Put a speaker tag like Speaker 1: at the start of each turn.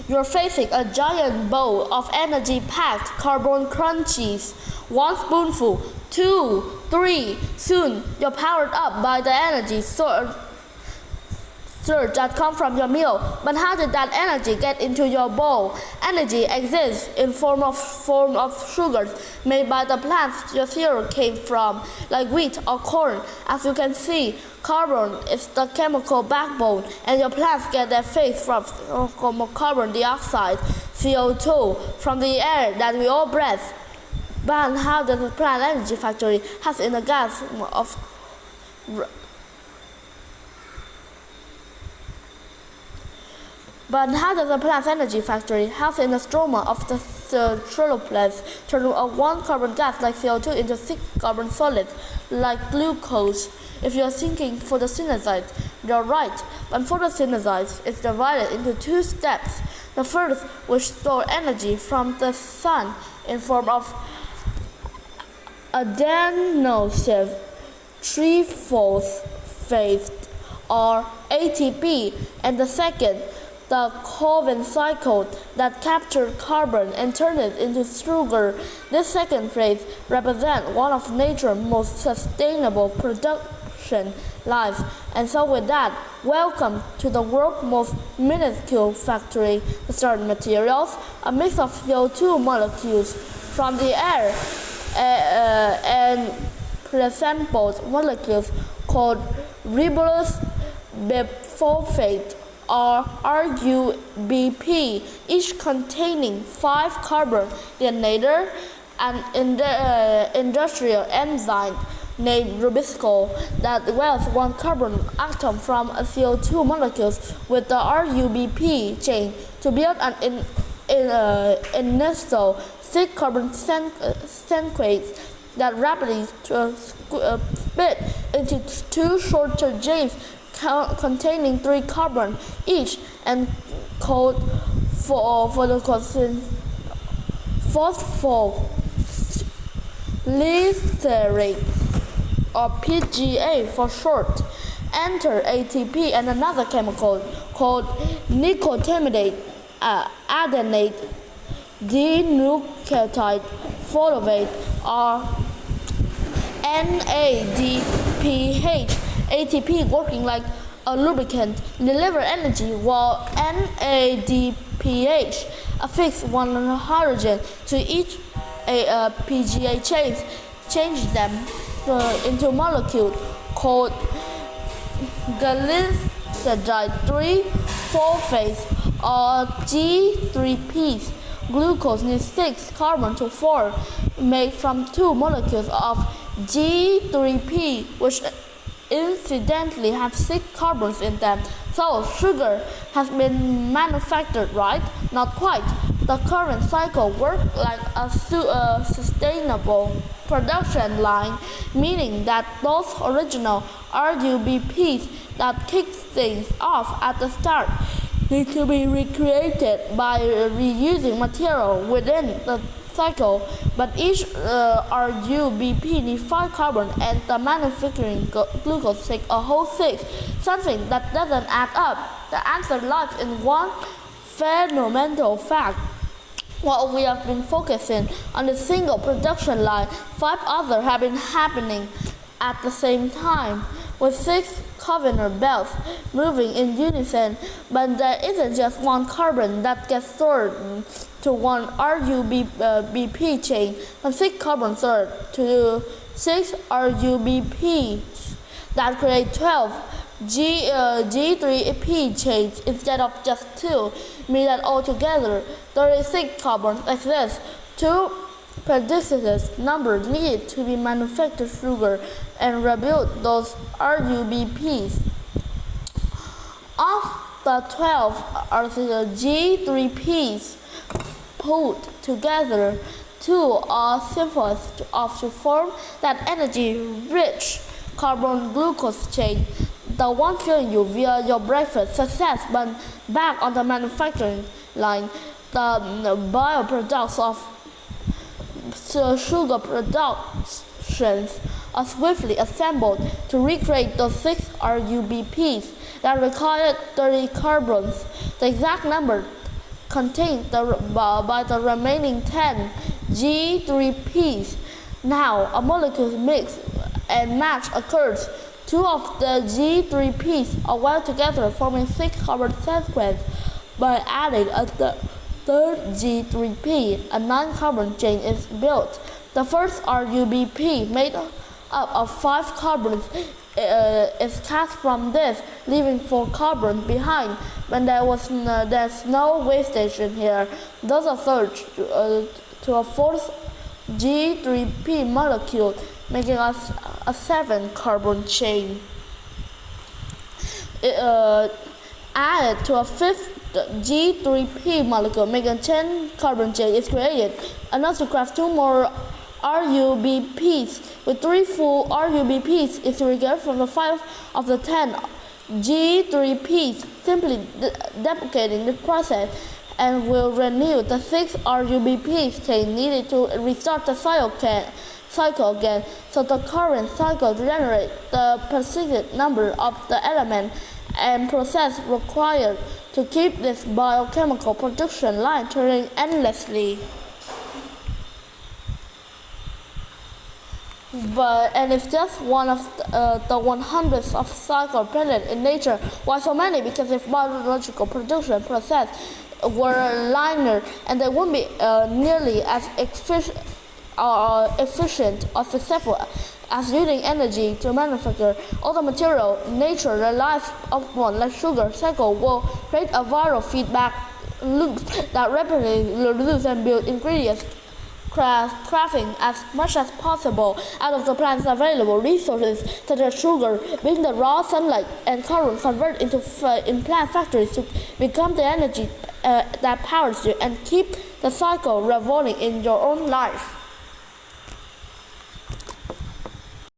Speaker 1: You're facing a giant bowl of energy-packed carbon crunchies. 1 spoonful, 2, 3. Soon, you're powered up by the energy surge that comes from your meal. But how did that energy get into your bowl? Energy exists in form of sugars made by the plants your cereal came from, like wheat or corn. As you can see, carbon is the chemical backbone, and your plants get their face from carbon dioxide, CO2, from the air that we all breathe. But how does the plant energy factory has in the gas of But how does a plant's energy factory housed in the stroma of the cellulose turn a 1 carbon gas like CO2 into 6 carbon solids like glucose? If you are thinking photosynthesis, you're right. But photosynthesis is divided into 2 steps. The first, which stores energy from the sun in form of adenosine triphosphate or ATP, and the second, the Calvin cycle that captured carbon and turned it into sugar. This second phase represents one of nature's most sustainable production lines. And so with that, welcome to the world's most minuscule factory. The starting materials, a mix of CO2 molecules from the air and pre-assembled molecules called ribulose biphosphate or RUBP, each containing 5 carbon. Later, an industrial enzyme named ribosco that welds 1 carbon atom from a CO2 molecules with the RUBP chain to build an initial 6 carbon sequence that rapidly split into 2 shorter chains containing 3 carbon each and called phosphoglycerate or PGA for short. Enter ATP and another chemical called nicotinamide adenate dinucleotide phosphate or NADPH. ATP working like a lubricant deliver energy, while NADPH affixes 1 hydrogen to each PGA chain, change them into molecule called glyceride 3-phosphate or G3P. Glucose needs 6 carbon to form, made from 2 molecules of G3P, which incidentally have 6 carbons in them. So sugar has been manufactured, right? Not quite. The current cycle works like a sustainable production line, meaning that those original RUBPs that kick things off at the start need to be recreated by reusing material within the cycle, but each RUBP needs 5 carbon, and the manufacturing glucose takes a whole 6, something that doesn't add up. The answer lies in one fundamental fact. While we have been focusing on a single production line, 5 others have been happening at the same time, with 6 conveyor belts moving in unison. But there isn't just 1 carbon that gets stored to 1 RUBP chain, and 6 carbons stored to 6 RUBPs that create 12 G3P chains instead of just 2, meaning that altogether 36 carbons exist. 2 predicted numbers needed to be manufactured sugar and rebuild those RUBPs. Of the 12 G3Ps put together, 2 are synthesized to form that energy-rich carbon-glucose chain, the one fueling you via your breakfast success. But back on the manufacturing line, the bioproducts of sugar productions are swiftly assembled to recreate those 6 RUBPs that required 30 carbons. The exact number contained by the remaining 10 G3Ps. Now, a molecule mix and match occurs. Two of the G3Ps are weld together, forming 6 carbon sequence. By adding a third G3P, a 9-carbon chain is built. The first RUBP, made up of 5 carbons, is cast from this, leaving 4 carbons behind. When there's no wastage in here, those are surged to a fourth G3P molecule, making a 7-carbon chain. Added to a fifth G3P molecule, making a 10-carbon chain is created. Enough to craft 2 more RUBPs. With 3 full RUBPs is required from the 5 of the 10 G3Ps, simply duplicating the process, and will renew the 6 RUBPs chain needed to restart the cycle again. So the current cycle generates the specific number of the element and process required to keep this biochemical production line turning endlessly. And it's just one of the 100th of cycle present in nature. Why so many? Because if biological production process were linear, and they wouldn't be nearly as efficient or successful as using energy to manufacture all the material nature relies upon, like sugar cycle, will create a viral feedback loop that rapidly reduces and build ingredients, crafting as much as possible out of the plant's available resources, such as sugar, being the raw sunlight and carbon converted in plant factories to become the energy that powers you, and keep the cycle revolving in your own life.